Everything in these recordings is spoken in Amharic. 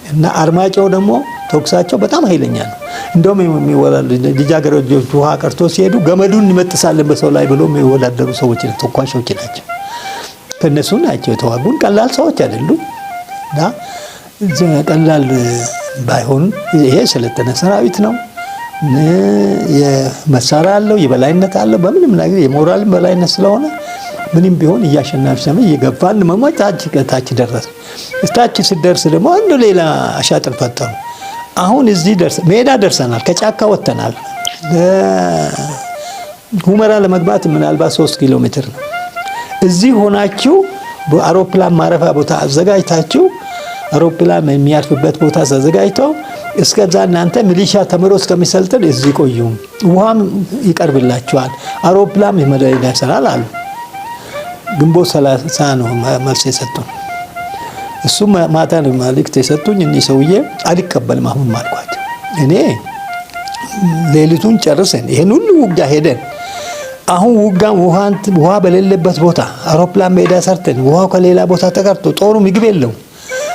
እና አርማጭሆ ደግሞ ተኩሳቸው በጣም ኃይለኛ ነው። እንደውም የሚወላሉ ልጃገረዶች ውሃ ቀርቶ ሲሄዱ ገመዱን ይመጥሳለን በሰው ላይ ብሎ የሚወዳደሩ ሰዎች ተኳሾች ናቸው። ከነሱ ናቸው የተዋጉን። ቀላል ሰዎች አይደሉም። እና ቀላል ባይሆን ይሄ ሰለጠነ ሰራዊት ነው። የመሳሪያ አለው፣ የበላይነት አለው። በምንም ነገር የሞራል በላይነት ስለሆነ ምንም ቢሆን እያሸናፊ ሰመ እየገፋን መሞት ታች ደረሰ። ታች ሲደርስ ደግሞ አንዱ ሌላ አሻጥር ፈጠሩ። አሁን እዚህ ሜዳ ደርሰናል። ከጫካ ወጥተናል። ሁመራ ለመግባት ምናልባት 3 ኪሎ ሜትር ነው። እዚህ ሆናችሁ በአውሮፕላን ማረፊያ ቦታ አዘጋጅታችሁ አውሮፕላን የሚያርፍበት ቦታ አዘጋጅተው እስከዛ እናንተ ሚሊሻ ተምሮ እስከሚሰልጥን እዚህ ቆዩ፣ ውሃም ይቀርብላችኋል፣ አውሮፕላን ይደርሰናል አሉ። ግንቦት 30 ነው መልስ የሰጡን። እሱ ማታ ነው መልእክት የሰጡኝ። እኔ ሰውዬ አልቀበልም አሁን ማልኳቸው። እኔ ሌሊቱን ጨርሰን ይሄን ሁሉ ውጋ ሄደን አሁን ውሃ በሌለበት ቦታ አውሮፕላን ሜዳ ሰርተን ውሃው ከሌላ ቦታ ተቀርጦ ጦሩ ምግብ የለው።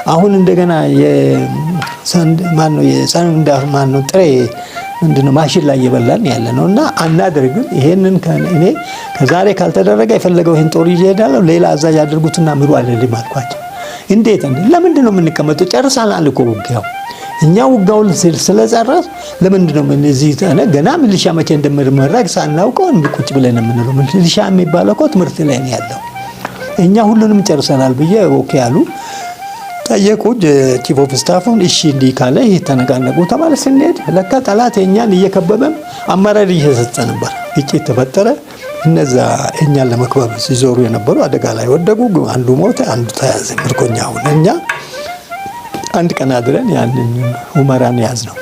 አሁን እንደገና የሰንድ ጥሬ ምንድነው ማሽን ላይ እየበላን ያለ ነው። እና አናደርግም ይሄንን እኔ ከዛሬ ካልተደረገ የፈለገው ይሄን ጦር ይሄዳል ሌላ አዛዥ አድርጉትና ምሩ አይደለም አልኳቸው። እንዴት ለምንድን ነው የምንቀመጠው? ጨርሰናል እኮ ውጊያው። እኛ ውጊያውን ስለጨረስ ለምንድን ነው እዚህ ገና ሚሊሻ መቼ እንደምንመረቅ ሳናውቀው ቁጭ ብለን የምንለው? ሚሊሻ የሚባለው እኮ ትምህርት ላይ ነው ያለው። እኛ ሁሉንም ጨርሰናል ብዬ ኦኬ አሉ። ጠየቁ ቺፍ ኦፍ ስታፉን። እሺ እንዲህ ካለ ተነቃነቁ ተባለ። ስንሄድ ለካ ጠላት የኛን እየከበበን አመራር እየሰጠ ነበር። ግጭት ተፈጠረ። እነዛ እኛን ለመክበብ ሲዞሩ የነበሩ አደጋ ላይ ወደቁ። አንዱ ሞተ፣ አንዱ ተያዘ፣ ምርኮኛ ሆነ። እኛ አንድ ቀን አድረን ያንን ሁመራን ያዝ ነው።